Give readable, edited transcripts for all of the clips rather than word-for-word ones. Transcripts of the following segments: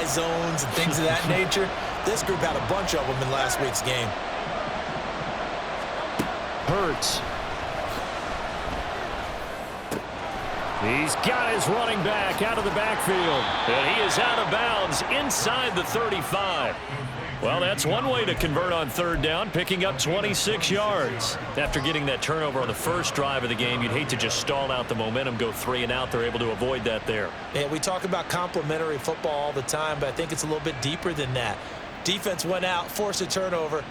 zones and things of that nature. This group had a bunch of them in last week's game. Hurts. He's got his running back out of the backfield. And he is out of bounds inside the 35. Well, that's one way to convert on third down, picking up 26 yards. After getting that turnover on the first drive of the game, you'd hate to just stall out the momentum, go 3 and out. They're able to avoid that there. Yeah, we talk about complementary football all the time, but I think it's a little bit deeper than that. Defense went out, forced a turnover,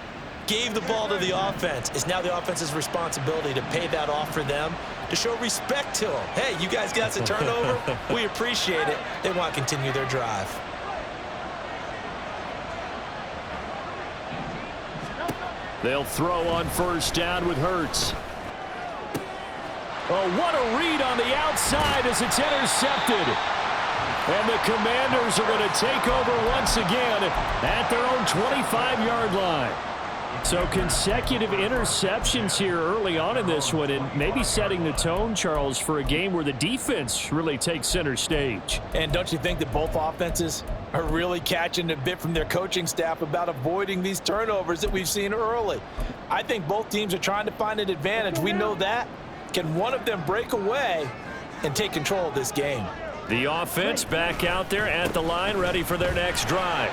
gave the ball to the offense. It's now the offense's responsibility to pay that off for them, to show respect to them. Hey, you guys got a turnover? We appreciate it. They want to continue their drive. They'll throw on first down with Hurts. Oh, what a read on the outside as it's intercepted. And the Commanders are going to take over once again at their own 25-yard line. So consecutive interceptions here early on in this one, and maybe setting the tone, Charles, for a game where the defense really takes center stage. And don't you think that both offenses are really catching a bit from their coaching staff about avoiding these turnovers that we've seen early? I think both teams are trying to find an advantage. We know that. Can one of them break away and take control of this game? The offense back out there at the line, ready for their next drive.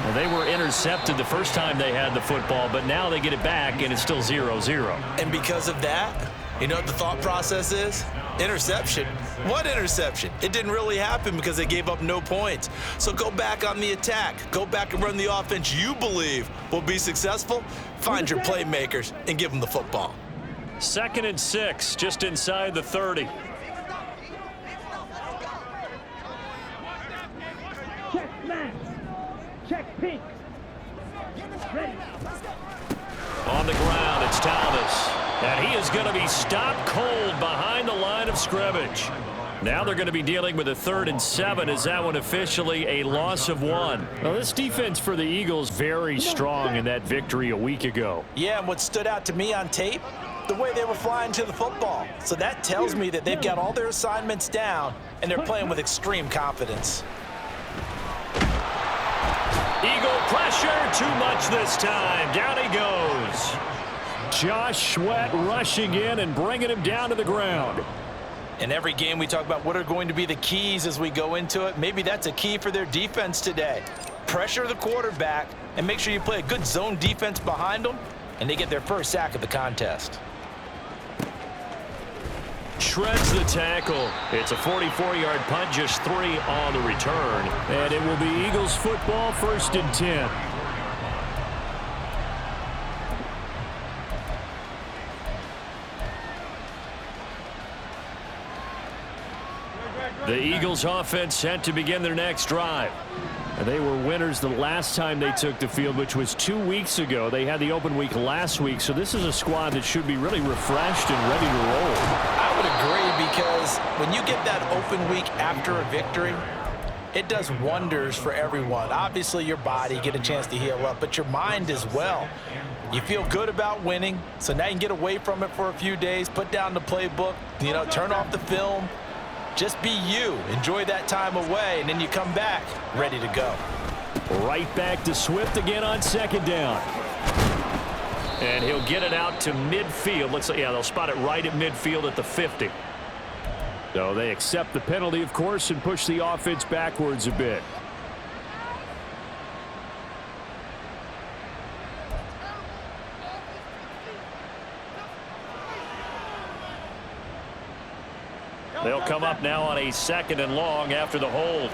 Well, they were intercepted the first time they had the football, but now they get it back, and it's still 0-0. And because of that, you know what the thought process is? Interception. What interception? It didn't really happen because they gave up no points. So go back on the attack. Go back and run the offense you believe will be successful. Find your playmakers and give them the football. 2nd and 6, just inside the 30. Check pink. Ready. On the ground, it's Thomas. And he is going to be stopped cold behind the line of scrimmage. Now they're going to be dealing with a 3rd and 7. Is that one officially a loss of 1? Well, this defense for the Eagles very strong in that victory a week ago. Yeah, and what stood out to me on tape, the way they were flying to the football. So that tells me that they've got all their assignments down, and they're playing with extreme confidence. Eagle pressure, too much this time. Down he goes. Josh Sweat rushing in and bringing him down to the ground. In every game we talk about what are going to be the keys as we go into it. Maybe that's a key for their defense today. Pressure the quarterback and make sure you play a good zone defense behind them, and they get their first sack of the contest. Shreds the tackle. It's a 44-yard punt, just 3 on the return. And it will be Eagles football, 1st and 10. The Eagles offense set to begin their next drive. They were winners the last time they took the field, which was 2 weeks ago. They had the open week last week, so this is a squad that should be really refreshed and ready to roll. I would agree, because when you get that open week after a victory, it does wonders for everyone. Obviously, your body, get a chance to heal up, but your mind as well. You feel good about winning, so now you can get away from it for a few days, put down the playbook, turn off the film. Just be you. Enjoy that time away, and then you come back ready to go. Right back to Swift again on 2nd down. And he'll get it out to midfield. Looks like, yeah, they'll spot it right at midfield at the 50. So they accept the penalty, of course, and push the offense backwards a bit. They'll come up now on a 2nd and long after the hold.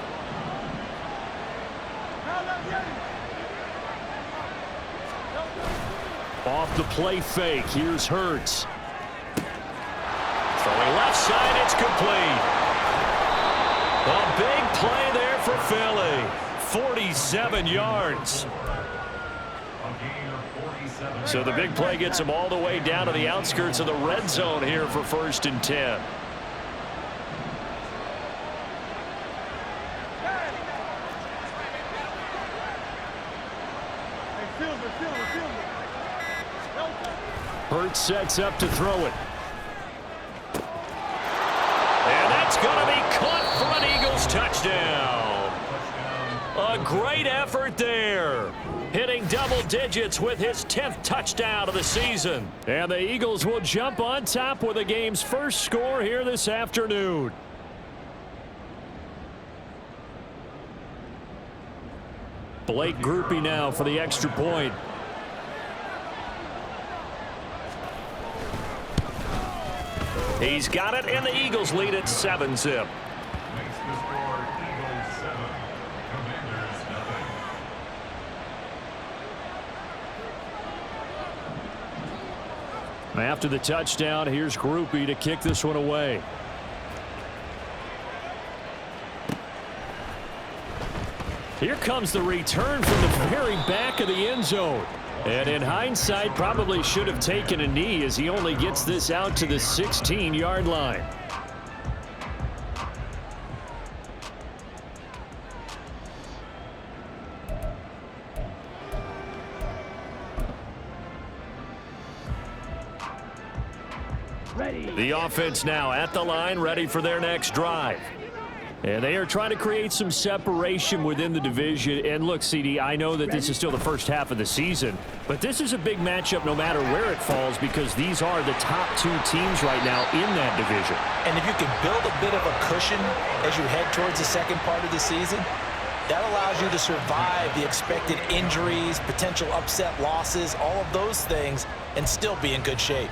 Off the play fake. Here's Hurts. Throwing left side, it's complete. A big play there for Philly. 47 yards. So the big play gets them all the way down to the outskirts of the red zone here for 1st and 10. Hurts sets up to throw it. And that's going to be caught for an Eagles touchdown. A great effort there. Hitting double digits with his 10th touchdown of the season. And the Eagles will jump on top with the game's first score here this afternoon. Blake Groupie now for the extra point. He's got it, and the Eagles lead at 7-zip. After the touchdown, here's Groupie to kick this one away. Here comes the return from the very back of the end zone. And in hindsight, probably should have taken a knee as he only gets this out to the 16-yard line. The offense now at the line, ready for their next drive. And they are trying to create some separation within the division. And look, CD, I know that this is still the first half of the season, but this is a big matchup no matter where it falls because these are the top two teams right now in that division. And if you can build a bit of a cushion as you head towards the second part of the season, that allows you to survive the expected injuries, potential upset losses, all of those things, and still be in good shape.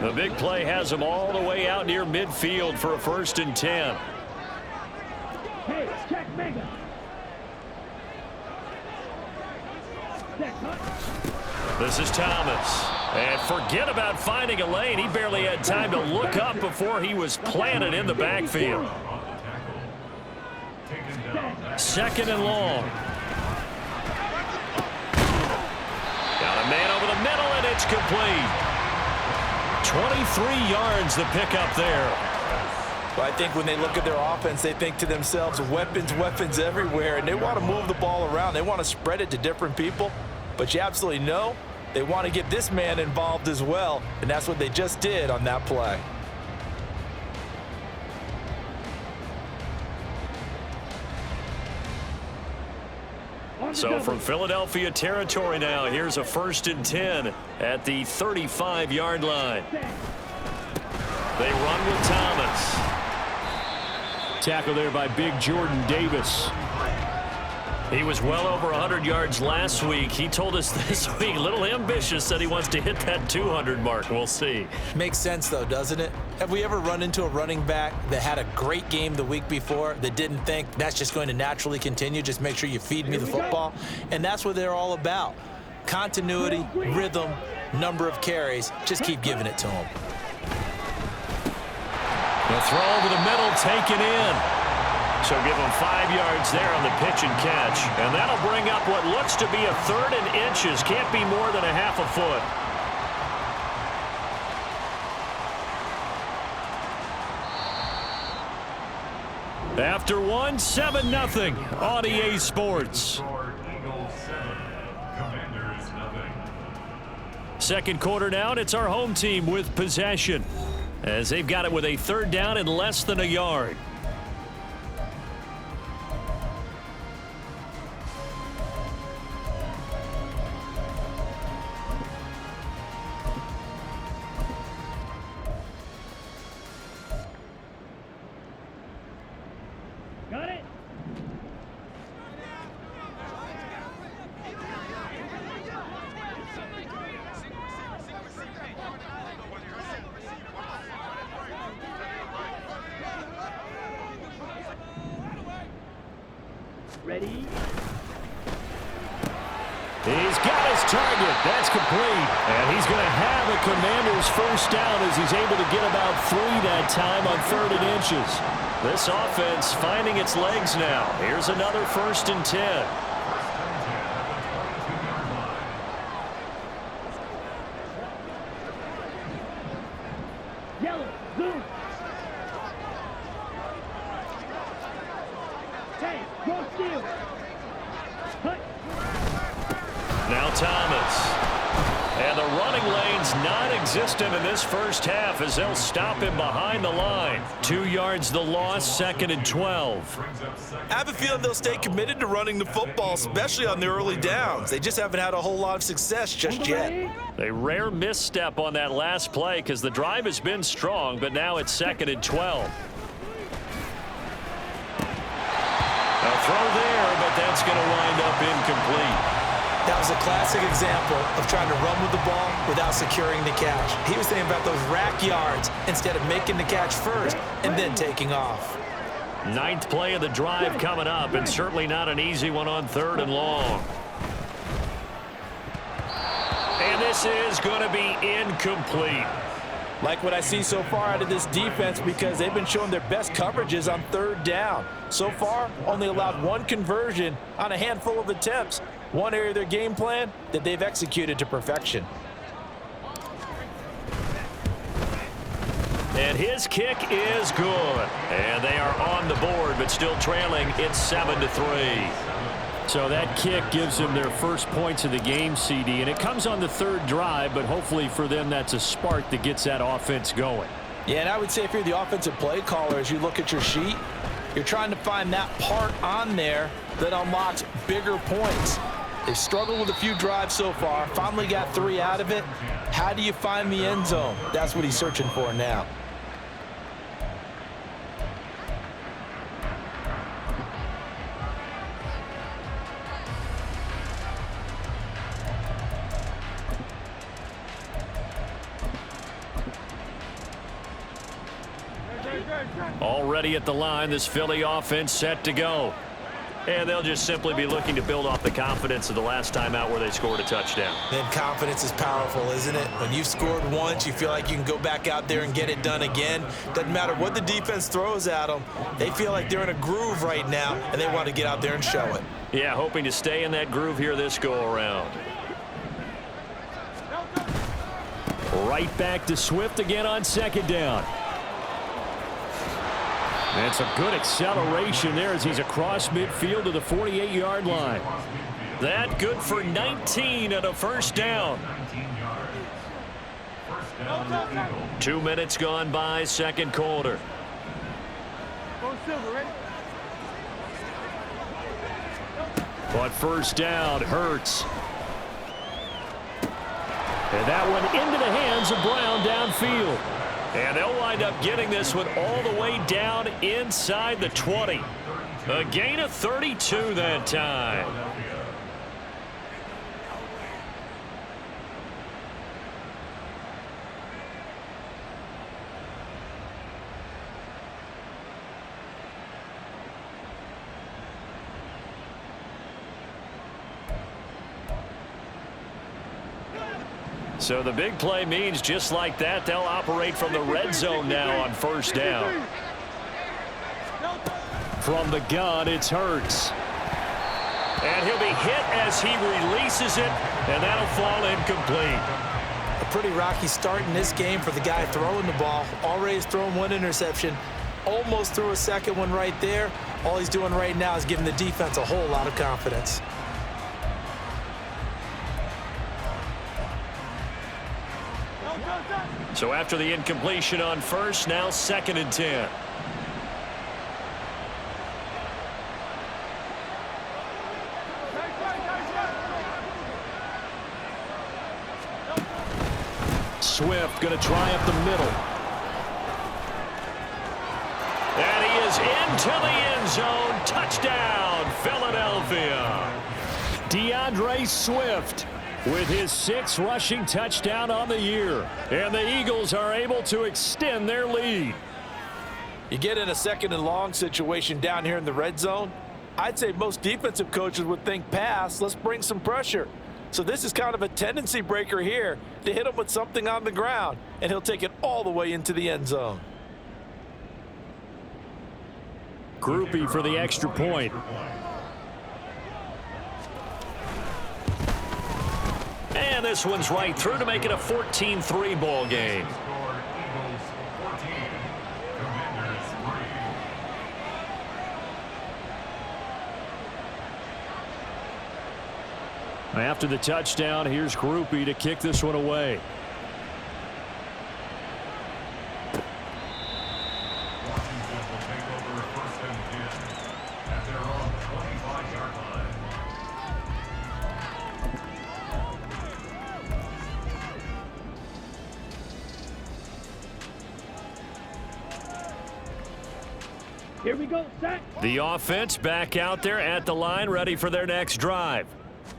The big play has them all the way out near midfield for a 1st and 10. Hey, check mega. This is Thomas. And forget about finding a lane. He barely had time to look up before he was planted in the backfield. 2nd and long. Got a man over the middle, and it's complete. 23 yards the pickup there. Well, I think when they look at their offense, they think to themselves, weapons, weapons everywhere, and they want to move the ball around. They want to spread it to different people, but you absolutely know they want to get this man involved as well, and that's what they just did on that play. So from Philadelphia territory now, here's a 1st and 10 at the 35-yard line. They run with Thomas. Tackle there by big Jordan Davis. He was well over 100 yards last week. He told us this week, a little ambitious, said he wants to hit that 200 mark. We'll see. Makes sense, though, doesn't it? Have we ever run into a running back that had a great game the week before that didn't think that's just going to naturally continue? Just make sure you feed me the football. And that's what they're all about. Continuity, rhythm, number of carries. Just keep giving it to them. The throw over the middle, taken in. So give him 5 yards there on the pitch and catch. And that'll bring up what looks to be a 3rd and inches. Can't be more than a half a foot. After one, 7-0 on EA Sports. Second quarter now, and it's our home team with possession, as they've got it with a 3rd down and less than a yard. Got it. Ready? He's got his target. That's complete. And he's going to have a Commander's 1st down as he's able to get about 3 that time on 3rd and inches. This offense finding its legs now. Here's another 1st and 10. Yellow, blue. Hey, go steal. Hut. Now Thomas. And the running lane's non-existent in this first half as they'll stop him behind the line. 2 yards the loss, 2nd and 12. I have a feeling they'll stay committed to running the football, especially on the early downs. They just haven't had a whole lot of success just yet. A rare misstep on that last play because the drive has been strong, but now it's 2nd and 12. A throw there, but that's going to wind up incomplete. That was a classic example of trying to run with the ball without securing the catch. He was thinking about those rack yards instead of making the catch first and then taking off. 9th play of the drive coming up, and certainly not an easy one on 3rd and long. And this is going to be incomplete. Like what I see so far out of this defense because they've been showing their best coverages on 3rd down. So far, only allowed 1 conversion on a handful of attempts. One area of their game plan that they've executed to perfection. And his kick is good. And they are on the board, but still trailing. It's 7-3. So that kick gives them their first points of the game, CD. And it comes on the 3rd drive, but hopefully for them that's a spark that gets that offense going. Yeah, and I would say if you're the offensive play caller, as you look at your sheet, you're trying to find that part on there that unlocks bigger points. They've struggled with a few drives so far, finally got 3 out of it. How do you find the end zone? That's what he's searching for now. Already at the line, this Philly offense set to go. And they'll just simply be looking to build off the confidence of the last time out where they scored a touchdown. And confidence is powerful, isn't it? When you've scored once, you feel like you can go back out there and get it done again. Doesn't matter what the defense throws at them. They feel like they're in a groove right now, and they want to get out there and show it. Yeah, hoping to stay in that groove here this go-around. Right back to Swift again on 2nd down. And some good acceleration there as he's across midfield to the 48-yard line. That good for 19 and a first down. 2 minutes gone by, 2nd quarter. But first down, Hurts. And that one into the hands of Brown downfield. And they'll wind up getting this one all the way down inside the 20. A gain of 32 that time. So the big play means just like that, they'll operate from the red zone now on first down. From the gun, it's Hurts. And he'll be hit as he releases it, and that'll fall incomplete. A pretty rocky start in this game for the guy throwing the ball. Already has thrown 1 interception. Almost threw a 2nd one right there. All he's doing right now is giving the defense a whole lot of confidence. So after the incompletion on first, now 2nd and 10. Swift going to try up the middle. And he is into the end zone. Touchdown, Philadelphia. DeAndre Swift with his 6th rushing touchdown on the year. And the Eagles are able to extend their lead. You get in a 2nd and long situation down here in the red zone, I'd say most defensive coaches would think pass, let's bring some pressure. So this is kind of a tendency breaker here to hit him with something on the ground, and he'll take it all the way into the end zone. Groupie for the extra point. And this one's right through to make it a 14-3 ball game. After the touchdown, here's Groupie to kick this one away. Here we go, set. The offense back out there at the line, ready for their next drive.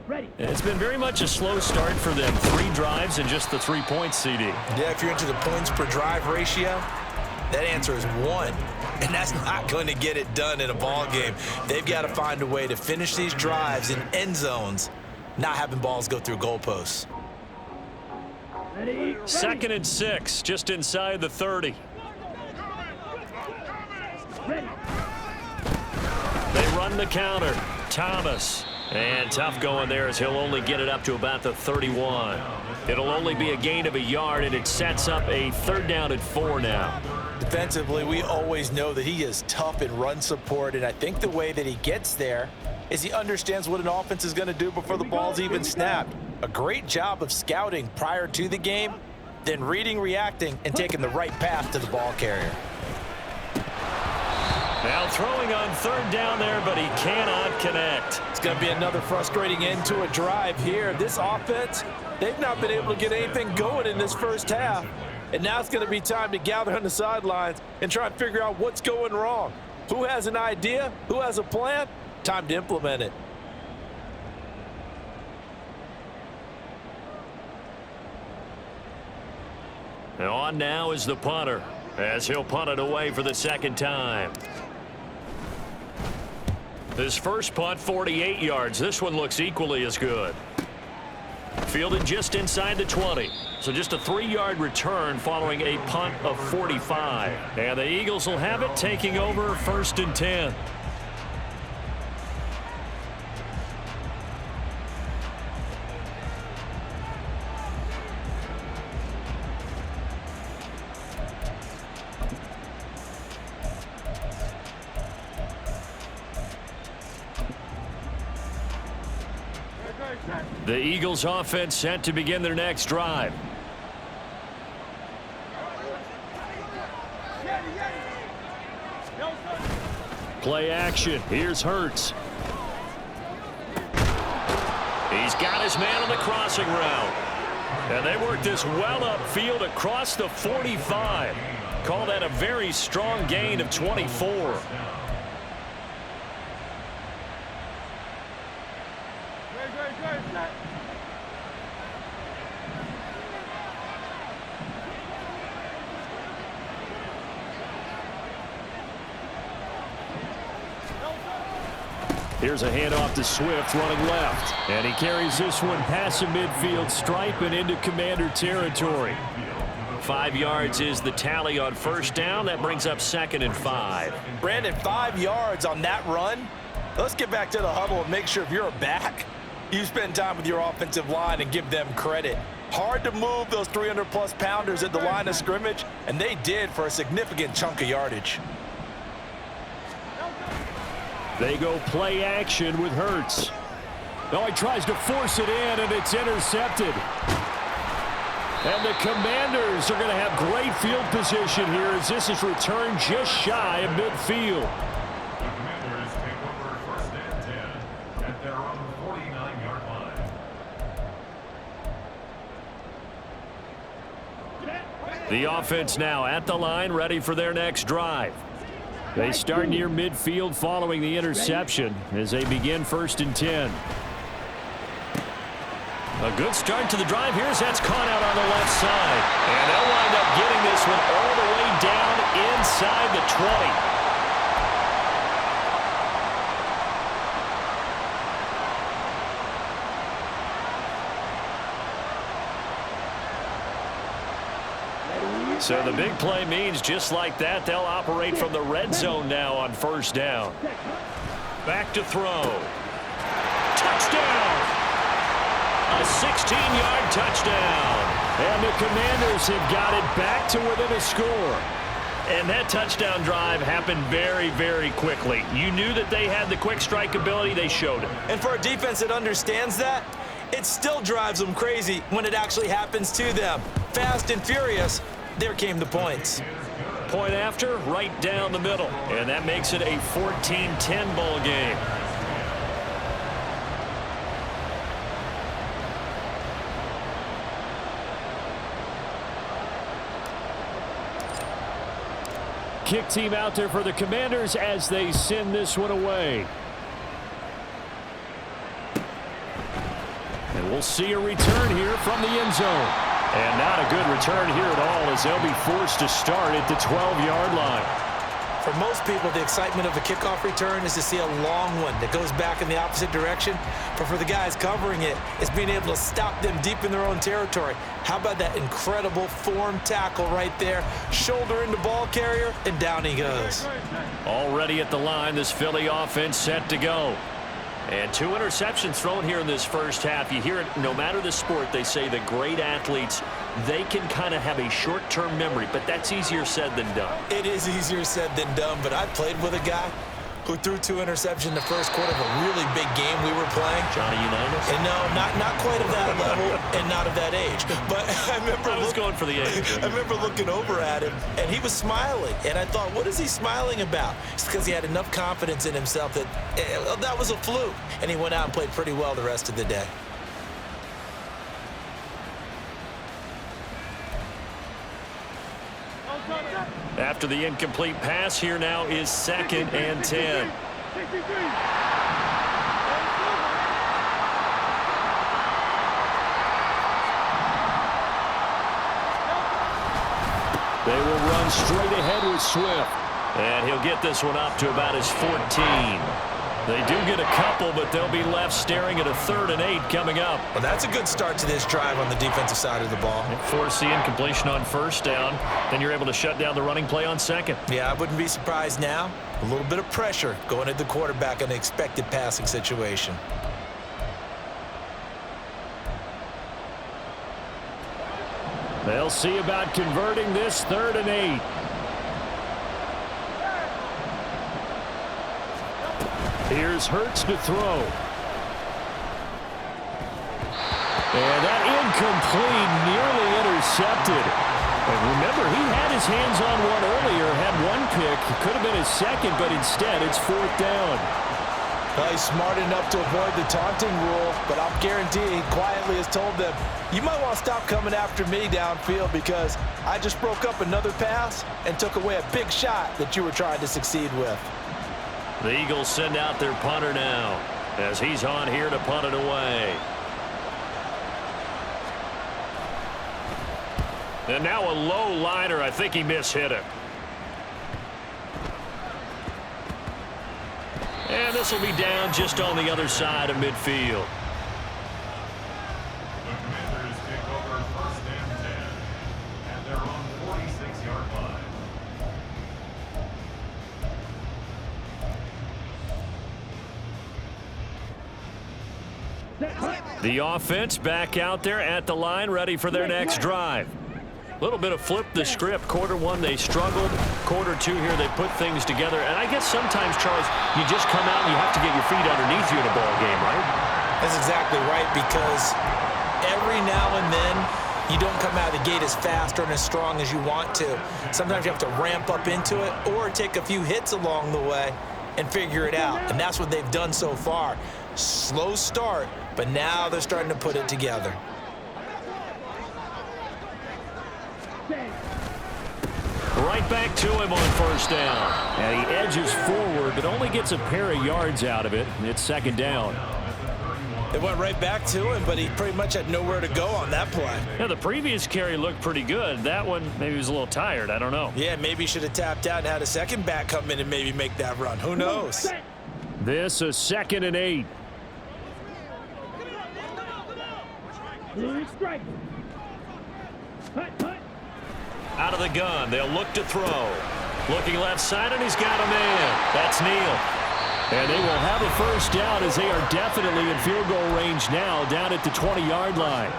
Ready. It's been very much a slow start for them. 3 drives and just the 3 points, CD. Yeah, if you're into the points per drive ratio, that answer is 1. And that's not going to get it done in a ball game. They've got to find a way to finish these drives in end zones, not having balls go through goalposts. Ready. 2nd and 6, just inside the 30. Ready. They run the counter. Thomas. And tough going there as he'll only get it up to about the 31. It'll only be a gain of a yard, and it sets up a 3rd down and 4 now. Defensively, we always know that he is tough in run support, and I think the way that he gets there is he understands what an offense is going to do before the ball's even snapped. A great job of scouting prior to the game, then reading, reacting, and taking the right path to the ball carrier. Now throwing on 3rd down there, but he cannot connect. It's going to be another frustrating end to a drive here. This offense, they've not been able to get anything going in this first half. And now it's going to be time to gather on the sidelines and try and figure out what's going wrong. Who has an idea? Who has a plan? Time to implement it. And on now is the punter, as he'll punt it away for the 2nd time. His first punt, 48 yards. This one looks equally as good. Fielded just inside the 20. So just a 3-yard return following a punt of 45. And the Eagles will have it, taking over 1st and 10. The Eagles offense set to begin their next drive. Play action. Here's Hurts. He's got his man on the crossing route. And they work this well upfield across the 45. Call that a very strong gain of 24. Here's a handoff to Swift running left. And he carries this one past the midfield stripe and into Commander territory. 5 yards is the tally on 1st down. That brings up 2nd and 5. Brandon, 5 yards on that run. Let's get back to the huddle and make sure if you're a back, you spend time with your offensive line and give them credit. Hard to move those 300-plus pounders at the line of scrimmage, and they did for a significant chunk of yardage. They go play action with Hurts. No, he tries to force it in, and it's intercepted. And the Commanders are going to have great field position here as this is returned just shy of midfield. The Commanders take over 1st and 10 at their own 49-yard line. The offense now at the line, ready for their next drive. They start near midfield following the interception as they begin 1st and 10. A good start to the drive. Here's that's caught out on the left side. And they'll wind up getting this one all the way down inside the 20. So the big play means just like that, they'll operate from the red zone now on 1st down. Back to throw. Touchdown! A 16-yard touchdown. And the Commanders have got it back to within a score. And that touchdown drive happened very, very quickly. You knew that they had the quick strike ability. They showed it. And for a defense that understands that, it still drives them crazy when it actually happens to them. Fast and furious, there came the points. Point after, right down the middle. And that makes it a 14-10 ball game. Kick team out there for the Commanders as they send this one away. And we'll see a return here from the end zone. And not a good return here at all as they'll be forced to start at the 12-yard line. For most people, the excitement of a kickoff return is to see a long one that goes back in the opposite direction. But for the guys covering it, it's being able to stop them deep in their own territory. How about that incredible form tackle right there? Shoulder into ball carrier, and down he goes. Already at the line, this Philly offense set to go. And 2 interceptions thrown here in this first half. You hear it, no matter the sport, they say the great athletes, they can kind of have a short-term memory, but that's easier said than done. It is easier said than done, but I played with a guy who threw 2 interceptions in the first quarter of a really big game we were playing. Johnny Unitas? And no, not quite of that level and not of that age. But I remember I was going for the age. I remember looking over at him, and he was smiling. And I thought, what is he smiling about? It's because he had enough confidence in himself that that was a fluke. And he went out and played pretty well the rest of the day. After the incomplete pass, here now is 2nd and 10. They will run straight ahead with Swift. And he'll get this one up to about his 14. They do get a couple, but they'll be left staring at a 3rd and 8 coming up. Well, that's a good start to this drive on the defensive side of the ball. Force the incompletion on 1st down. Then you're able to shut down the running play on 2nd. Yeah, I wouldn't be surprised now. A little bit of pressure going at the quarterback in an expected passing situation. They'll see about converting this 3rd and 8. Here's Hurts to throw. And that incomplete, nearly intercepted. And remember, he had his hands on one earlier, had one pick. It could have been his 2nd, but instead it's 4th down. Well, he's smart enough to avoid the taunting rule, but I'll guarantee he quietly has told them, you might want to stop coming after me downfield because I just broke up another pass and took away a big shot that you were trying to succeed with. The Eagles send out their punter now as he's on here to punt it away. And now a low liner. I think he mishit it. And this will be down just on the other side of midfield. The Commanders take over 1st and 10 at their own 46-yard line. The offense back out there at the line, ready for their next drive. A little bit of flip the script. Quarter 1, they struggled. Quarter 2 here, they put things together. And I guess sometimes, Charles, you just come out and you have to get your feet underneath you in a ball game, right? That's exactly right, because every now and then you don't come out of the gate as fast or as strong as you want to. Sometimes you have to ramp up into it or take a few hits along the way and figure it out. And that's what they've done so far. Slow start, but now they're starting to put it together. Right back to him on 1st down. And he edges forward, but only gets a pair of yards out of it. It's 2nd down. It went right back to him, but he pretty much had nowhere to go on that play. Yeah, the previous carry looked pretty good. That one, maybe he was a little tired. I don't know. Yeah, maybe he should have tapped out and had a second back come in and maybe make that run. Who knows? This a 2nd and 8. Strike. Hut, hut. Out of the gun, they'll look to throw. Looking left side, and he's got a man. That's Neal. And they will have a 1st down as they are definitely in field goal range now, down at the 20-yard line.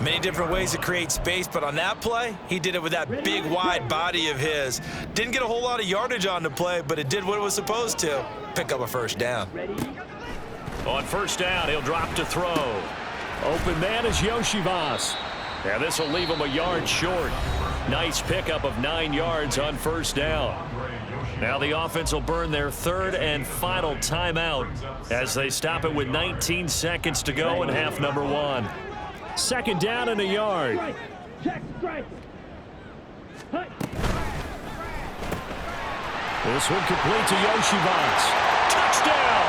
Many different ways to create space, but on that play, he did it with that big, wide body of his. Didn't get a whole lot of yardage on the play, but it did what it was supposed to. Pick up a 1st down. On 1st down, he'll drop to throw. Open man is Yoshivas. And this will leave him a yard short. Nice pickup of 9 yards on first down. Now the offense will burn their third and final timeout as they stop it with 19 seconds to go in half number 1. Second down and a yard. This one complete to Yoshivas. Touchdown!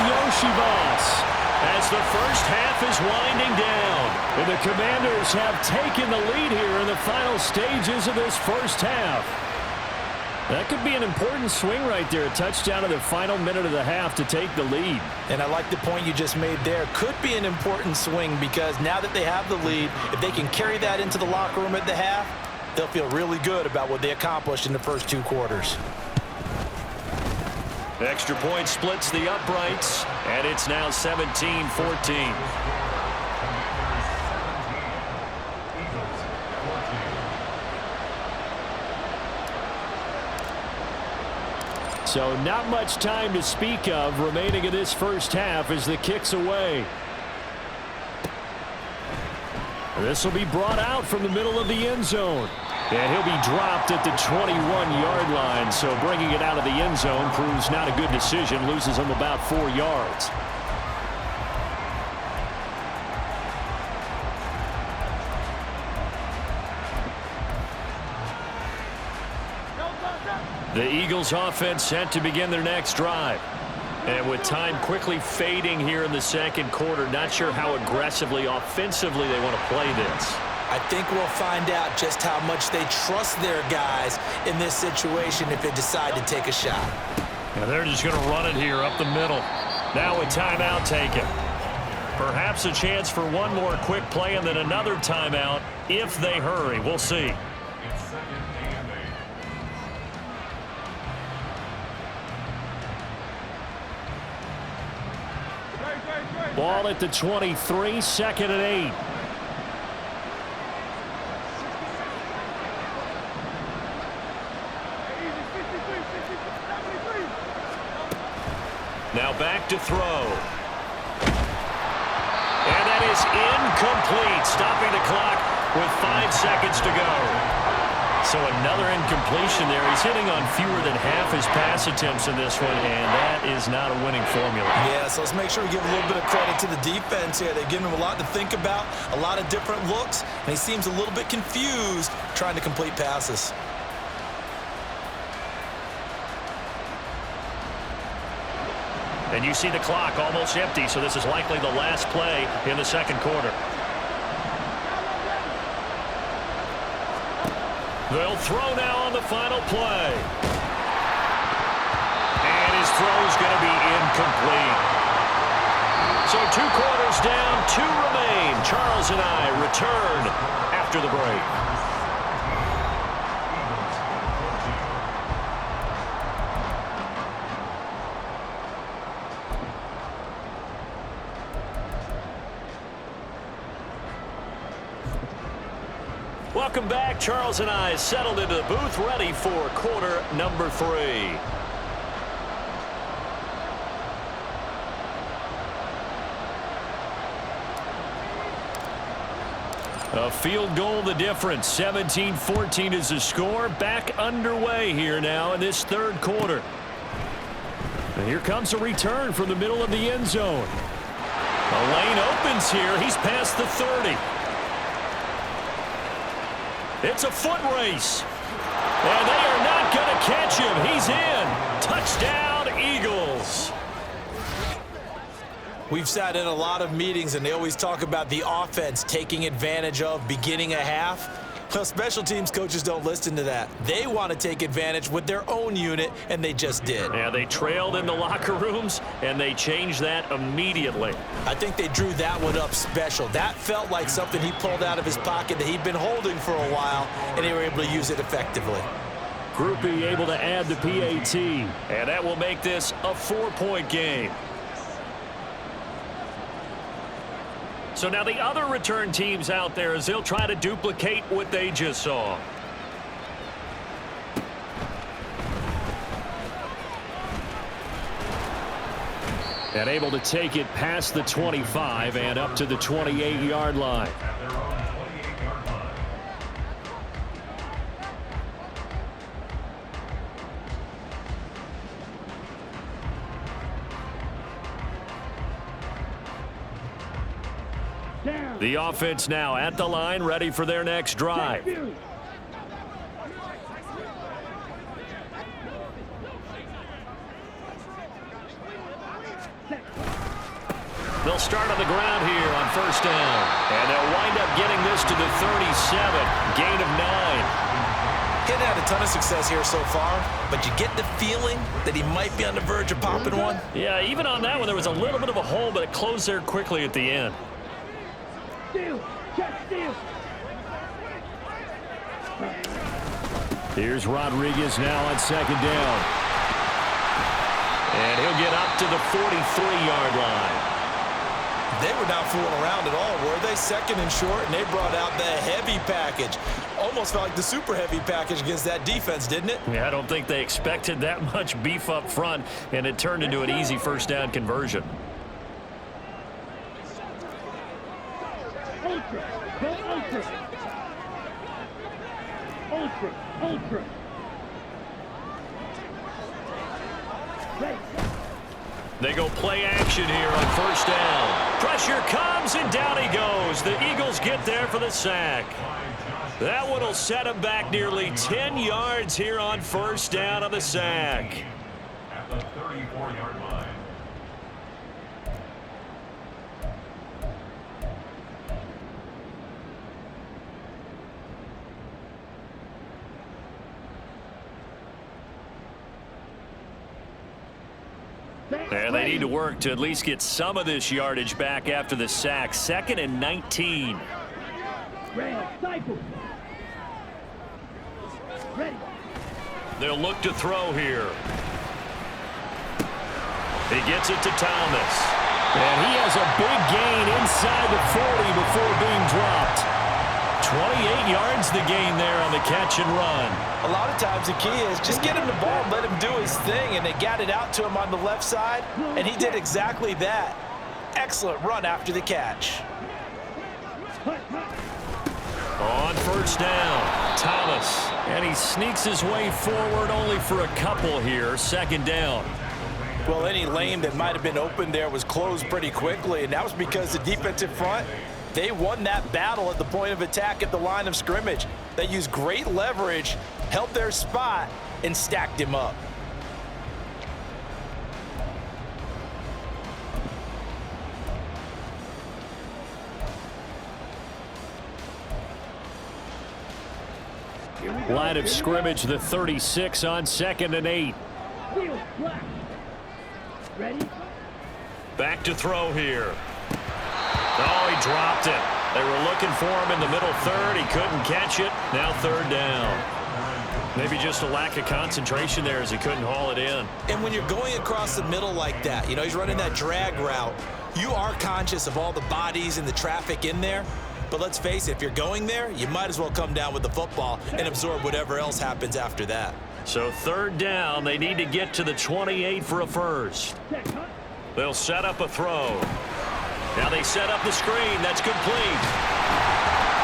Yoshivas, as the first half is winding down. And the Commanders have taken the lead here in the final stages of this first half. That could be an important swing right there. A touchdown in the final minute of the half to take the lead. And I like the point you just made there. Could be an important swing because now that they have the lead, if they can carry that into the locker room at the half, they'll feel really good about what they accomplished in the first 2 quarters. Extra point splits the uprights, and it's now 17-14. So not much time to speak of remaining in this first half as the kick's away. This will be brought out from the middle of the end zone. And he'll be dropped at the 21-yard line, so bringing it out of the end zone proves not a good decision, loses him about 4 yards. The Eagles offense set to begin their next drive. And with time quickly fading here in the second quarter, not sure how aggressively, offensively they want to play this. I think we'll find out just how much they trust their guys in this situation if they decide to take a shot. And they're just going to run it here up the middle. Now a timeout taken. Perhaps a chance for one more quick play and then another timeout if they hurry. We'll see. Ball at the 23, 2nd and 8. Now back to throw. And that is incomplete, stopping the clock with 5 seconds to go. So another incompletion there. He's hitting on fewer than half his pass attempts in this one, and that is not a winning formula. Yeah, so let's make sure we give a little bit of credit to the defense here. They've given him a lot to think about, a lot of different looks, and he seems a little bit confused trying to complete passes. And you see the clock almost empty, so this is likely the last play in the second quarter. They'll throw now on the final play. And his throw is going to be incomplete. So 2 quarters down, 2 remain. Charles and I return after the break. Welcome back. Charles and I settled into the booth, ready for quarter number 3. A field goal the difference. 17-14 is the score. Back underway here now in this third quarter. And here comes a return from the middle of the end zone. The lane opens here. He's past the 30. It's a foot race. And they are not going to catch him. He's in. Touchdown, Eagles. We've sat in a lot of meetings, and they always talk about the offense taking advantage of beginning a half. Well, special teams coaches don't listen to that. They want to take advantage with their own unit, and they just did. Yeah, they trailed in the locker rooms, and they changed that immediately. I think they drew that one up special. That felt like something he pulled out of his pocket that he'd been holding for a while, and they were able to use it effectively. Group B able to add the PAT, and that will make this a 4-point game. So now the other return teams out there as they'll try to duplicate what they just saw. And able to take it past the 25 and up to the 28-yard line. At their own 28-yard line. Down. The offense now at the line, ready for their next drive. They'll start on the ground here on first down. And they'll wind up getting this to the 37. Gain of 9. He's had a ton of success here so far, but you get the feeling that he might be on the verge of popping one. Yeah, even on that one, there was a little bit of a hole, but it closed there quickly at the end. Steal. Check steal. Here's Rodriguez now on second down. And he'll get up to the 43-yard line. They were not fooling around at all, were they? Second and short, and they brought out the heavy package. Almost felt like the super heavy package against that defense, didn't it? Yeah, I don't think they expected that much beef up front, and it turned into an easy first down conversion. Ultra. Go ultra. Ultra. Ultra. Right. They go play action here on first down. Pressure comes, and down he goes. The Eagles get there for the sack. That one will set him back nearly 10 yards here on first down on the sack. At the 34-yard line. And they need to work to at least get some of this yardage back after the sack. 2nd and 19. Red. Cycle. Ready. They'll look to throw here. He gets it to Thomas. And he has a big gain inside the 40 before being dropped. 28 yards the gain there on the catch and run. A lot of times the key is just get him the ball and let him do his thing, and they got it out to him on the left side, and he did exactly that. Excellent run after the catch. On first down, Thomas. And he sneaks his way forward only for a couple here. 2nd down. Well, any lane that might have been open there was closed pretty quickly, and that was because the defensive front, they won that battle at the point of attack at the line of scrimmage. They used great leverage, held their spot, and stacked him up. Line of scrimmage, the 36 on 2nd and 8. Steal. Black. Ready. Back to throw here. Oh, he dropped it. They were looking for him in the middle third. He couldn't catch it. Now 3rd down. Maybe just a lack of concentration there as he couldn't haul it in. And when you're going across the middle like that, you know, he's running that drag route, you are conscious of all the bodies and the traffic in there. But let's face it, if you're going there, you might as well come down with the football and absorb whatever else happens after that. So 3rd down, they need to get to the 28 for a first. They'll set up a throw. Now they set up the screen. That's complete.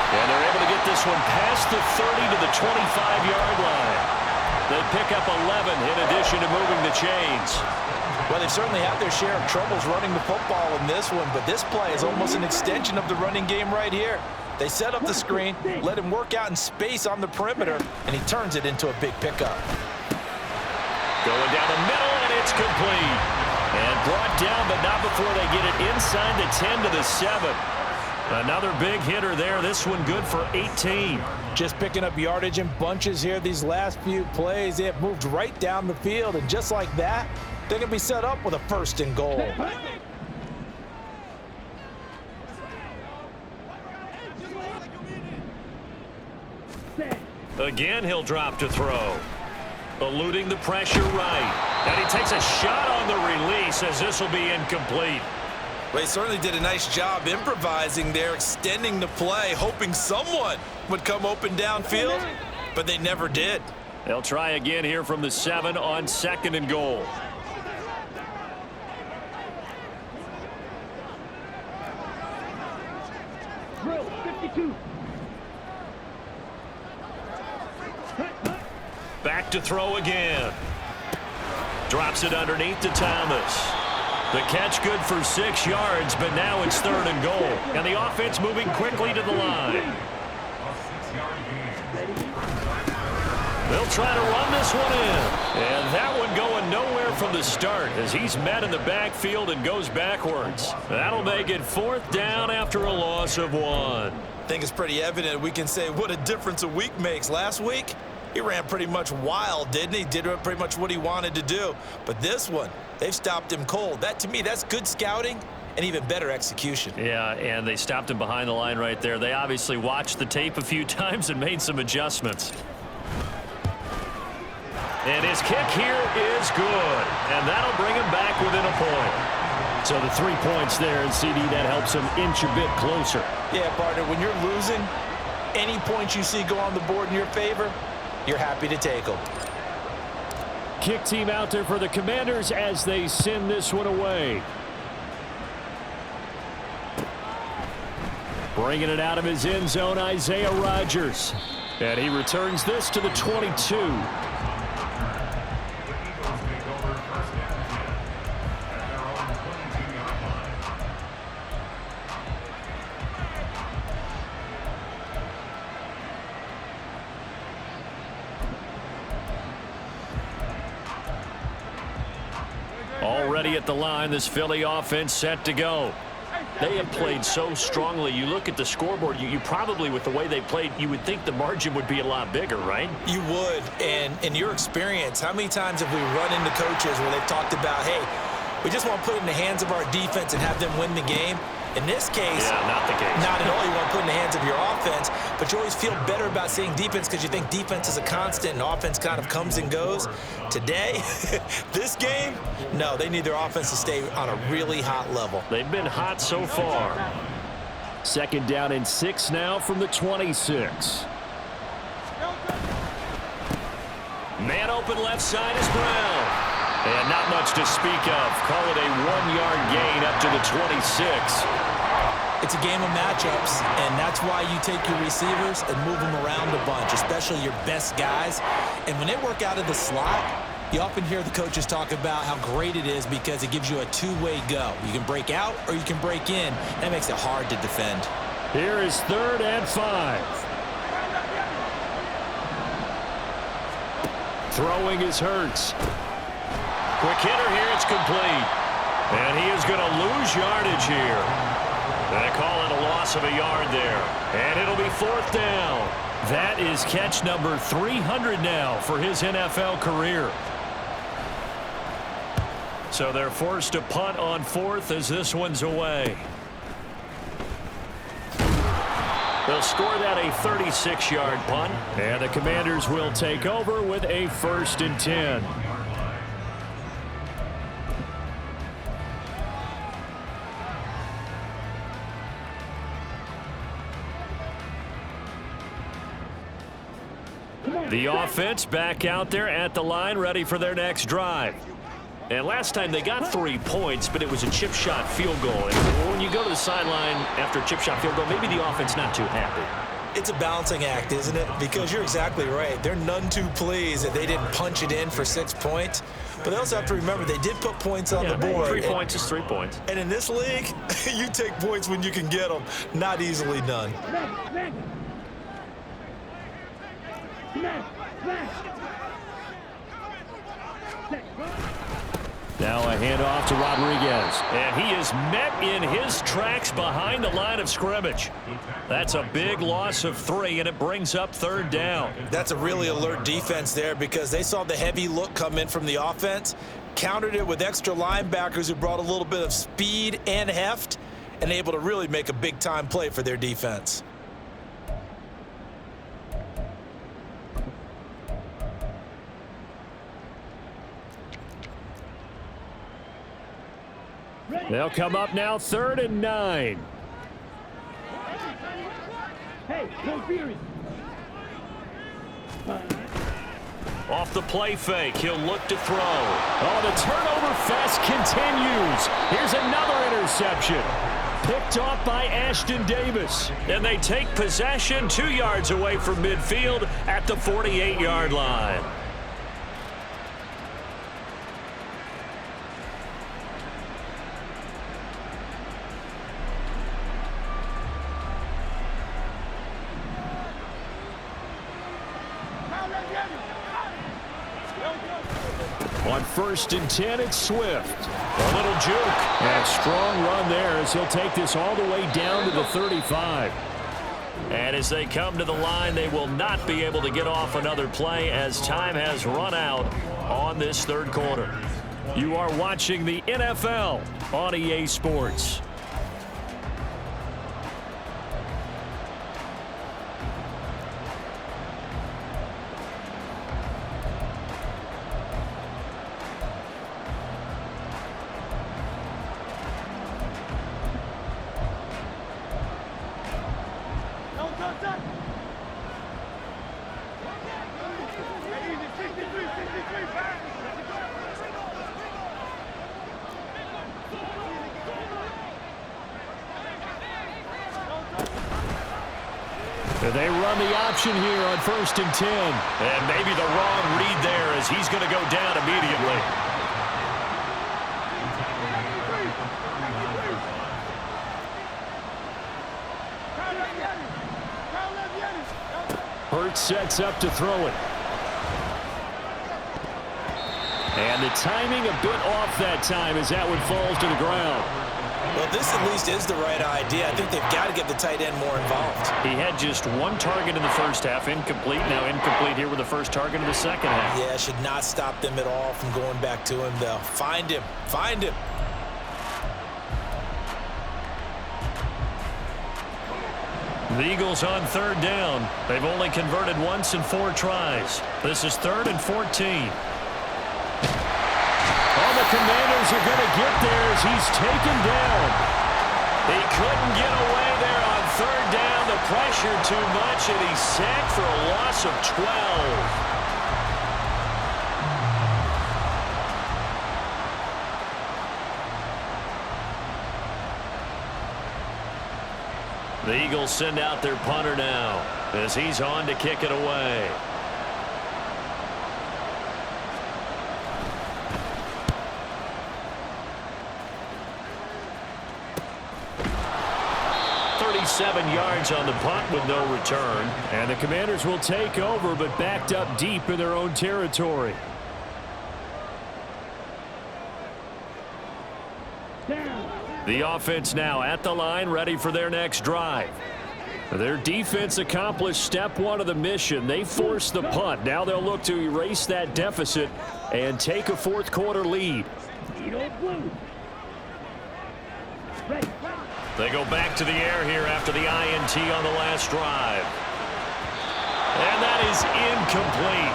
And they're able to get this one past the 30 to the 25-yard line. They pick up 11 in addition to moving the chains. Well, they've certainly had their share of troubles running the football in this one, but this play is almost an extension of the running game right here. They set up the screen, let him work out in space on the perimeter, and he turns it into a big pickup. Going down the middle, and it's complete. And brought down, but not before they get it inside the 10 to the 7. Another big hitter there. This one good for 18. Just picking up yardage in bunches here these last few plays. They have moved right down the field, and just like that, they're going to be set up with a 1st and goal. Again, he'll drop to throw. Eluding the pressure right. And he takes a shot on the release as this will be incomplete. Well, he certainly did a nice job improvising there, extending the play, hoping someone would come open downfield, but they never did. They'll try again here from the 7 on 2nd and goal. Drill, 52. Back to throw again. Drops it underneath to Thomas. The catch good for 6 yards, but now it's 3rd and goal. And the offense moving quickly to the line. They'll try to run this one in. And that one going nowhere from the start as he's met in the backfield and goes backwards. That'll make it 4th down after a loss of 1. I think it's pretty evident. We can say what a difference a week makes. Last week, he ran pretty much wild, didn't he? Did pretty much what he wanted to do. But this one, they've stopped him cold. That, to me, that's good scouting and even better execution. Yeah, and they stopped him behind the line right there. They obviously watched the tape a few times and made some adjustments. And his kick here is good. And that'll bring him back within a point. So the 3 points there, and CD, that helps him inch a bit closer. Yeah, partner, when you're losing, any points you see go on the board in your favor, you're happy to take them. Kick team out there for the Commanders as they send this one away. Bringing it out of his end zone, Isaiah Rodgers. And he returns this to the 22. Already at the line, this Philly offense set to go. They have played so strongly. You look at the scoreboard, you probably, with the way they played, you would think the margin would be a lot bigger, right? You would. And in your experience, how many times have we run into coaches where they've talked about, hey, we just want to put it in the hands of our defense and have them win the game? In this case, yeah, not the case. Not at all. You want to put it in the hands of your offense, but you always feel better about seeing defense because you think defense is a constant and offense kind of comes and goes. Today, this game, no, they need their offense to stay on a really hot level. They've been hot so far. 2nd down and 6 now from the 26. Man open left side is Brown. And not much to speak of. Call it a 1-yard gain up to the 26. It's a game of matchups, and that's why you take your receivers and move them around a bunch, especially your best guys. And when they work out of the slot, you often hear the coaches talk about how great it is because it gives you a two-way go. You can break out or you can break in. That makes it hard to defend. Here is 3rd and 5. Throwing is Hurts. Quick hitter here, it's complete. And he is going to lose yardage here. They call it a loss of a yard there. And it'll be 4th down. That is catch number 300 now for his NFL career. So they're forced to punt on 4th as this one's away. They'll score that a 36-yard punt. And the Commanders will take over with a 1st and 10. The offense back out there at the line, ready for their next drive. And last time they got 3 points, but it was a chip shot field goal. And when you go to the sideline after a chip shot field goal, maybe the offense not too happy. It's a balancing act, isn't it? Because you're exactly right. They're none too pleased that they didn't punch it in for 6 points. But they also have to remember they did put points on the board. 3 points is 3 points. And in this league, you take points when you can get them. Not easily done. Now a handoff to Rodriguez. And he is met in his tracks behind the line of scrimmage. That's a big loss of 3, and it brings up 3rd down. That's a really alert defense there because they saw the heavy look come in from the offense, countered it with extra linebackers who brought a little bit of speed and heft, and able to really make a big-time play for their defense. They'll come up now 3rd and 9. Hey, no fearing. Off the play fake, he'll look to throw. Oh, the turnover fest continues. Here's another interception. picked off by Ashton Davis. And they take possession 2 yards away from midfield at the 48-yard line. On 1st and 10, it's Swift. A little juke. And a strong run there as he'll take this all the way down to the 35. And as they come to the line, they will not be able to get off another play as time has run out on this 3rd quarter. You are watching the NFL on EA Sports. They run the option here on 1st and 10. And maybe the wrong read there as he's going to go down immediately. Hurts sets up to throw it. And the timing a bit off that time as that one falls to the ground. Well, this at least is the right idea. I think they've got to get the tight end more involved. He had just 1 target in the first half, incomplete. Now incomplete here with the first target in the second half. Yeah, should not stop them at all from going back to him, though. Find him. Find him. The Eagles on 3rd down. They've only converted once in 4 tries. This is 3rd and 14. The Commanders are going to get there as he's taken down. He couldn't get away there on 3rd down. The pressure too much, and he's sacked for a loss of 12. The Eagles send out their punter now as he's on to kick it away. Seven yards on the punt with no return. And the Commanders will take over, but backed up deep in their own territory. The offense now at the line, ready for their next drive. Their defense accomplished step 1 of the mission. They forced the punt. Now they'll look to erase that deficit and take a 4th quarter lead. They go back to the air here after the INT on the last drive. And that is incomplete.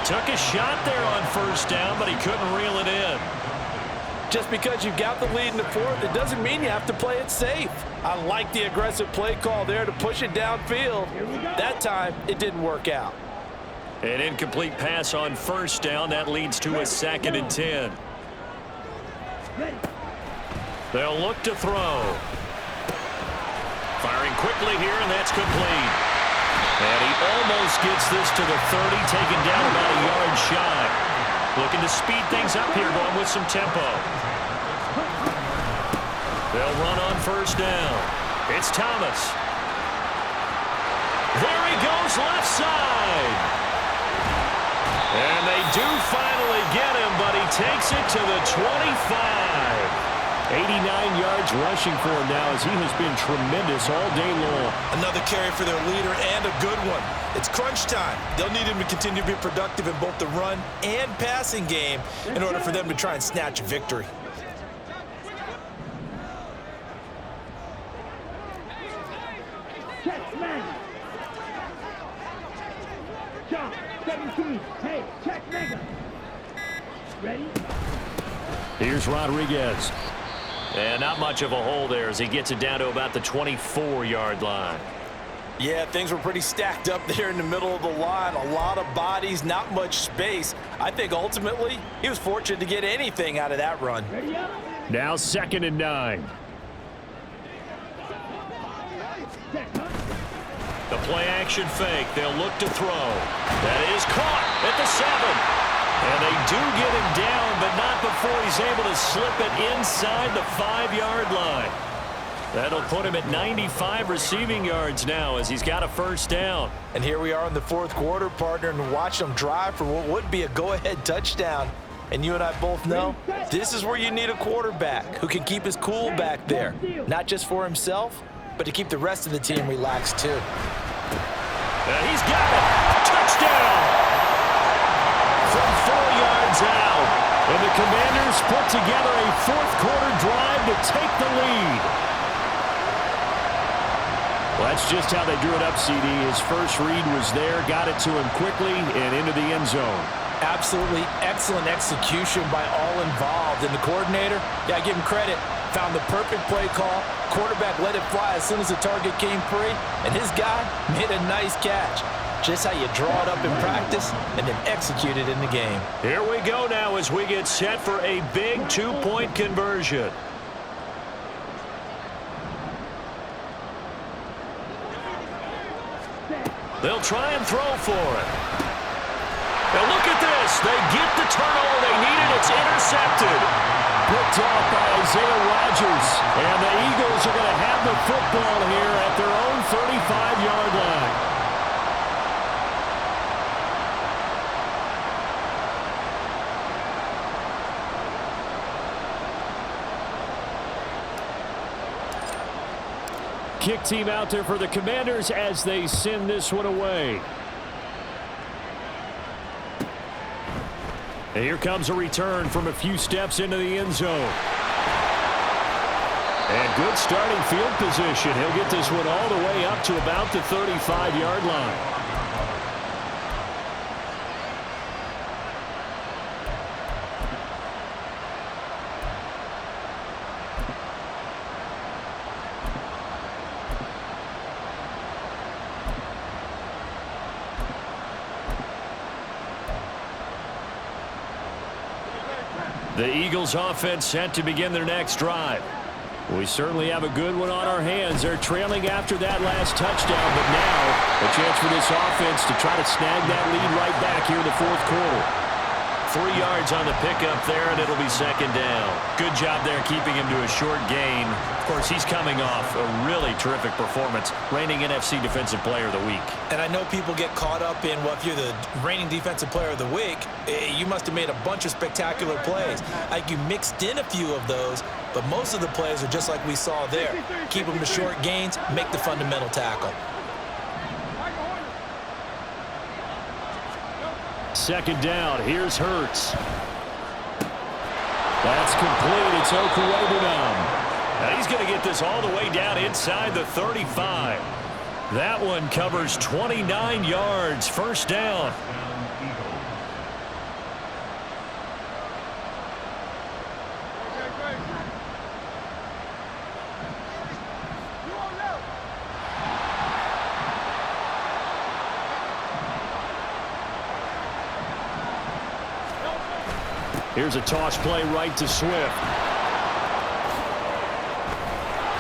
Took a shot there on 1st down, but he couldn't reel it in. Just because you've got the lead in the 4th, it doesn't mean you have to play it safe. I like the aggressive play call there to push it downfield. That time, it didn't work out. An incomplete pass on 1st down. That leads to a 2nd and 10. They'll look to throw. Firing quickly here, and that's complete. And he almost gets this to the 30, taken down about a yard shy. Looking to speed things up here, going with some tempo. They'll run on 1st down. It's Thomas. There he goes, left side. And they do finally get him, but he takes it to the 25. 89 yards rushing for him now as he has been tremendous all day long. Another carry for their leader and a good one. It's crunch time. They'll need him to continue to be productive in both the run and passing game in order for them to try and snatch a victory. Check, man. John, 17. Hey, check, mega. Ready? Here's Rodriguez. And not much of a hole there as he gets it down to about the 24-yard line. Yeah, things were pretty stacked up there in the middle of the line. A lot of bodies, not much space. I think ultimately he was fortunate to get anything out of that run. Ready up? Now 2nd and 9. The play-action fake. They'll look to throw. That is caught at the 7. And they do get him down, but not before he's able to slip it inside the 5-yard line. That'll put him at 95 receiving yards now as he's got a first down. And here we are in the fourth quarter, partner, and watch them drive for what would be a go-ahead touchdown. And you and I both know this is where you need a quarterback who can keep his cool back there, not just for himself, but to keep the rest of the team relaxed too. And he's got it. Touchdown! From 4 yards out. And the Commanders put together a fourth quarter drive to take the lead. Well, that's just how they drew it up, CD. His first read was there, got it to him quickly, and into the end zone. Absolutely excellent execution by all involved. And the coordinator, yeah, give him credit, found the perfect play call. Quarterback let it fly as soon as the target came free, and his guy made a nice catch. Just how you draw it up in practice and then execute it in the game. Here we go now as we get set for a big 2-point conversion. They'll try and throw for it. Now look at this. They get the turnover they needed. It's intercepted. Picked off by Isaiah Rodgers. And the Eagles are going to have the football here at their own 35-yard line. Kick team out there for the Commanders as they send this one away. And here comes a return from a few steps into the end zone. And good starting field position. He'll get this one all the way up to about the 35-yard line. The Eagles offense set to begin their next drive. We certainly have a good one on our hands. They're trailing after that last touchdown, but now a chance for this offense to try to snag that lead right back here in the fourth quarter. 3 yards on the pickup there, and it'll be second down. Good job there keeping him to a short gain. Of course, he's coming off a really terrific performance, reigning NFC Defensive Player of the Week. And I know people get caught up in, well, if you're the reigning Defensive Player of the Week, you must have made a bunch of spectacular plays. Like you mixed in a few of those, but most of the plays are just like we saw there. Keep them to short gains, make the fundamental tackle. Second down. Here's Hurts. That's complete. It's Okuwebunam. Now he's going to get this all the way down inside the 35. That one covers 29 yards. First down. Here's a toss play right to Swift.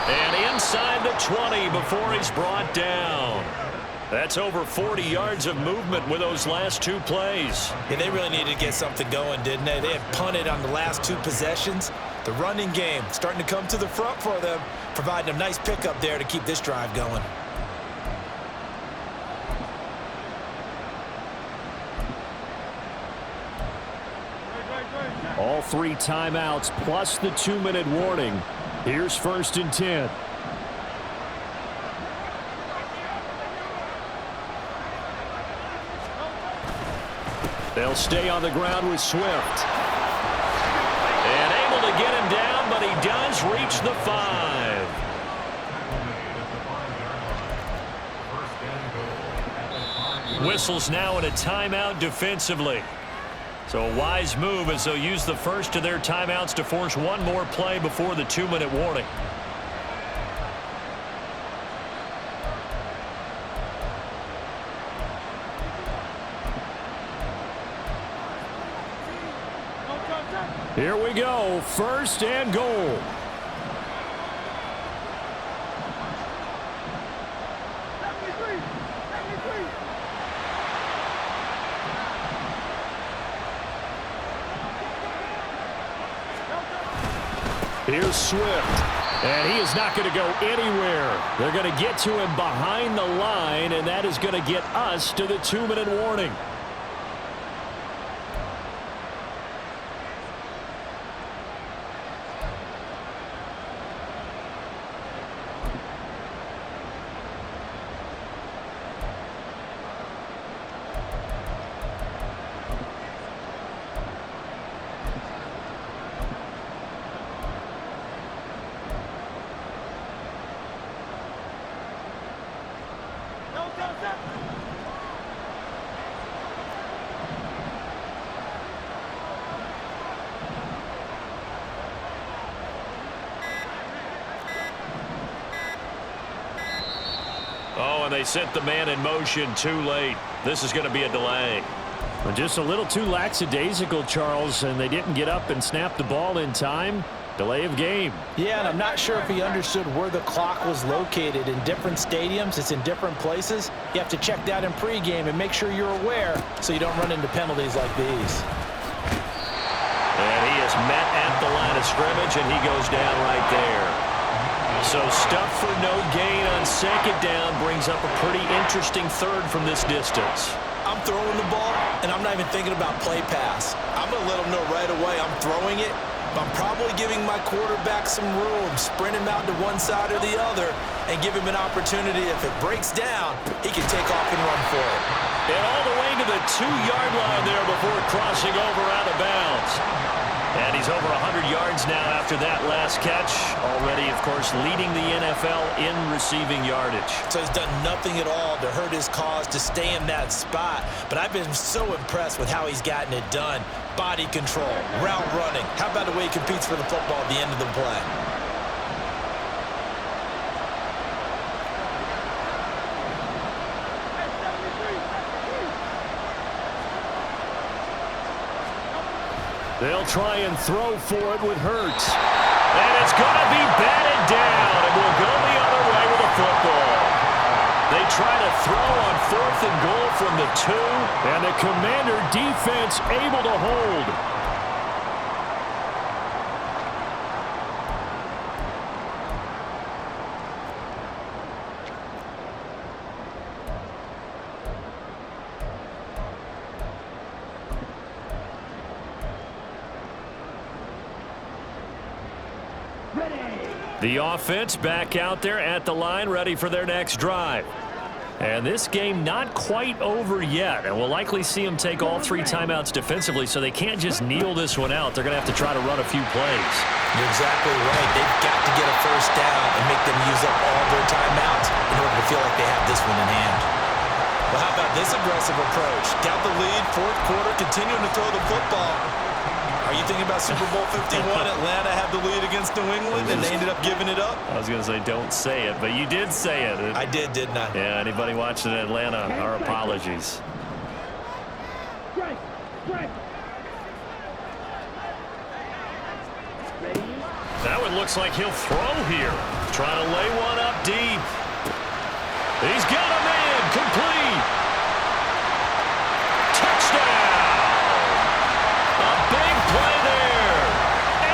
And inside the 20 before he's brought down. That's over 40 yards of movement with those last 2 plays. Yeah, they really needed to get something going, didn't they? They had punted on the last 2 possessions. The running game starting to come to the front for them, providing a nice pickup there to keep this drive going. All 3 timeouts plus the 2-minute warning. Here's 1st and 10. They'll stay on the ground with Swift. And able to get him down, but he does reach the 5. Whistles now in a timeout defensively. So a wise move as they'll use the first of their timeouts to force one more play before the 2-minute warning. Here we go, 1st and goal. Here's Swift. And he is not going to go anywhere. They're going to get to him behind the line, and that is going to get us to the 2-minute warning. Oh, and they sent the man in motion too late. This is going to be a delay. Well, just a little too lackadaisical, Charles, and they didn't get up and snap the ball in time. Delay of game. Yeah, and I'm not sure if he understood where the clock was located. In different stadiums, it's in different places. You have to check that in pregame and make sure you're aware so you don't run into penalties like these. And he is met at the line of scrimmage, and he goes down right there. So stuff for no gain on second down brings up a pretty interesting third from this distance. I'm throwing the ball, and I'm not even thinking about play pass. I'm going to let him know right away I'm throwing it, but I'm probably giving my quarterback some room, sprint him out to one side or the other, and give him an opportunity. If it breaks down, he can take off and run for it. And all the way to the 2-yard line there before crossing over out of bounds. And he's over 100 yards now after that last catch. Already, of course, leading the NFL in receiving yardage. So he's done nothing at all to hurt his cause, to stay in that spot. But I've been so impressed with how he's gotten it done. Body control, route running. How about the way he competes for the football at the end of the play? They'll try and throw for it with Hurts. And it's going to be batted down, and we'll go the other way with the football. They try to throw on 4th and goal from the 2, and the Commander defense able to hold. The offense back out there at the line, ready for their next drive. And this game not quite over yet, and we'll likely see them take all 3 timeouts defensively, so they can't just kneel this one out. They're going to have to try to run a few plays. You're exactly right. They've got to get a first down and make them use up all their timeouts in order to feel like they have this one in hand. Well, how about this aggressive approach? Got the lead, 4th quarter, continuing to throw the football. Are you thinking about Super Bowl 51? Atlanta had the lead against New England, and they ended up giving it up? I was going to say, don't say it, but you did say it. I did, didn't I? Yeah, anybody watching Atlanta, our apologies. That one looks like he'll throw here. Trying to lay one up deep. He's got a man, complete. Touchdown. A big play there.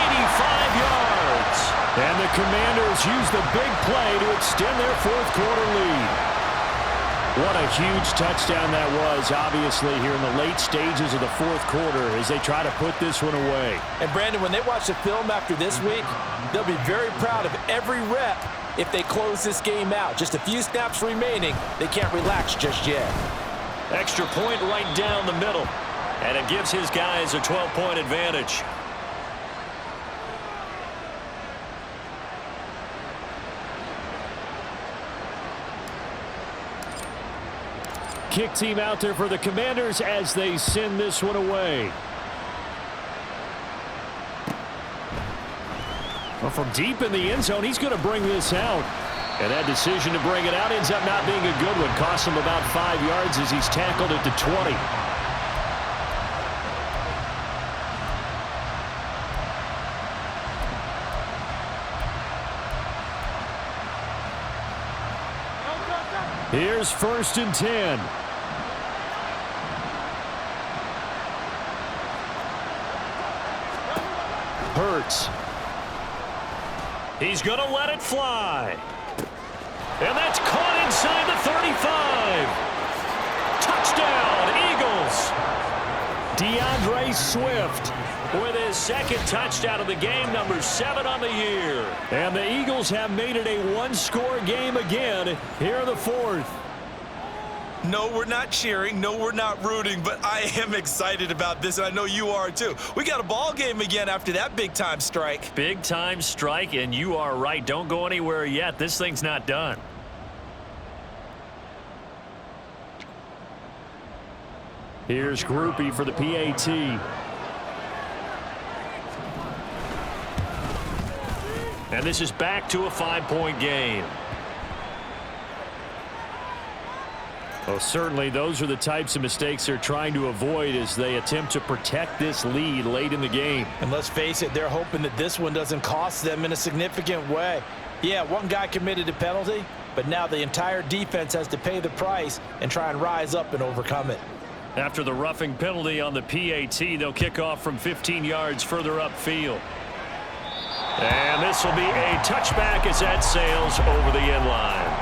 85 yards. And the Commanders use the big play to extend their 4th quarter lead. What a huge touchdown that was, obviously, here in the late stages of the 4th quarter as they try to put this one away. And, Brandon, when they watch the film after this week, they'll be very proud of every rep if they close this game out. Just a few snaps remaining. They can't relax just yet. Extra point right down the middle. And it gives his guys a 12-point advantage. Kick team out there for the Commanders as they send this one away. Well, from deep in the end zone, he's going to bring this out. And that decision to bring it out ends up not being a good one. Cost him about 5 yards as he's tackled at the 20. Here's 1st and 10. Hurts. He's going to let it fly. And that's caught inside the 35. Touchdown, Eagles. DeAndre Swift with his second touchdown of the game, number 7 on the year. And the Eagles have made it a one-score game again here in the fourth. No, we're not cheering. No, we're not rooting, but I am excited about this, and I know you are too. We got a ball game again after that big-time strike. Big-time strike, and you are right. Don't go anywhere yet. This thing's not done. Here's Groupie for the PAT. And this is back to a 5-point game. Well, certainly those are the types of mistakes they're trying to avoid as they attempt to protect this lead late in the game. And let's face it, they're hoping that this one doesn't cost them in a significant way. Yeah, one guy committed a penalty, but now the entire defense has to pay the price and try and rise up and overcome it. After the roughing penalty on the PAT, they'll kick off from 15 yards further upfield. And this will be a touchback as that sails over the end line.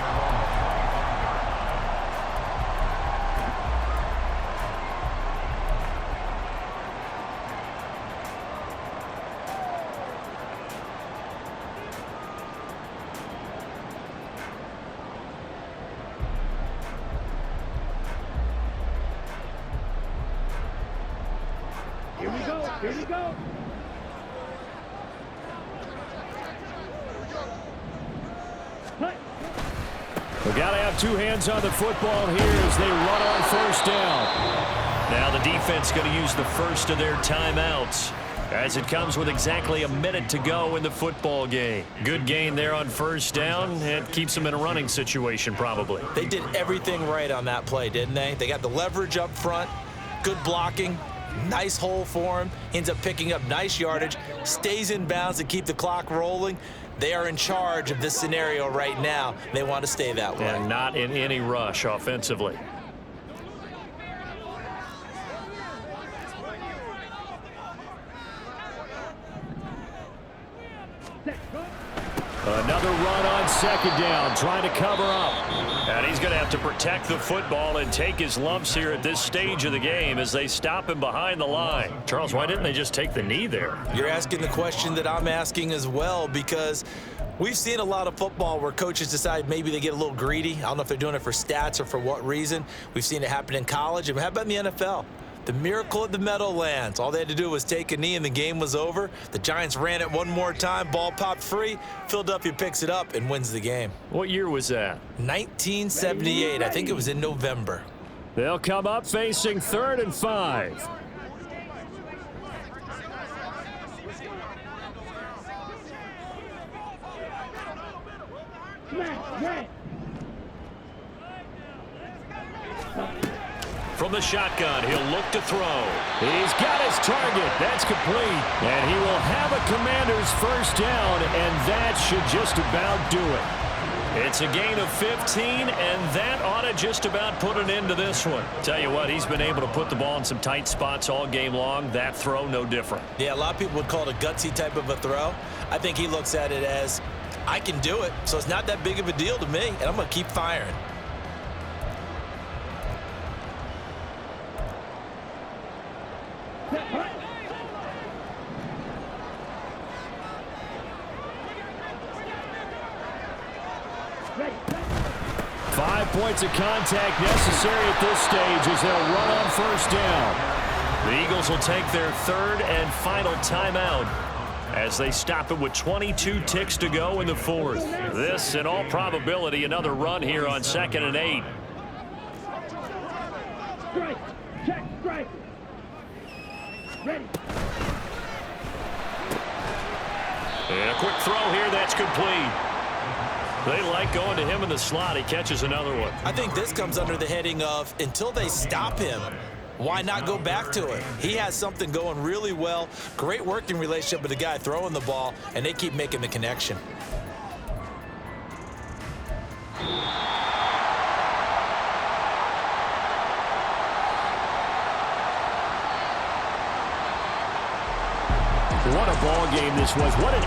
Here we go. Here we go. We've got to have two hands on the football here as they run on first down. Now the defense going to use the first of their timeouts as it comes with exactly a minute to go in the football game. Good gain there on first down. It keeps them in a running situation probably. They did everything right on that play, didn't they? They got the leverage up front, good blocking, nice hole for him, ends up picking up nice yardage, stays in bounds to keep the clock rolling. They are in charge of this scenario right now. They want to stay that way. And not in any rush offensively. Another run on second down, trying to cover up. And he's going to have to protect the football and take his lumps here at this stage of the game as they stop him behind the line. Charles, why didn't they just take the knee there? You're asking the question that I'm asking as well, because we've seen a lot of football where coaches decide maybe they get a little greedy. I don't know if they're doing it for stats or for what reason. We've seen it happen in college. And how about in the NFL? The miracle at the Meadowlands. All they had to do was take a knee and the game was over. The Giants ran it one more time. Ball popped free. Philadelphia picks it up and wins the game. What year was that? 1978. I think it was in November. They'll come up facing 3rd and 5. From the shotgun, he'll look to throw. He's got his target. That's complete. And he will have a Commander's first down, and that should just about do it. It's a gain of 15, and that ought to just about put an end to this one. Tell you what, he's been able to put the ball in some tight spots all game long. That throw, no different. Yeah, a lot of people would call it a gutsy type of a throw. I think he looks at it as, I can do it, so it's not that big of a deal to me, and I'm going to keep firing. Ready. 5 points of contact necessary at this stage as they'll run on first down. The Eagles will take their 3rd and final timeout as they stop it with 22 ticks to go in the 4th. This, in all probability, another run here on 2nd and 8. Strike. Check. Strike. Ready. And a quick throw here, that's complete. They like going to him in the slot. He catches another one. I think this comes under the heading of, until they stop him, why not go back to it? He has something going really well. Great working relationship with the guy throwing the ball, and they keep making the connection. What a ball game this was. What an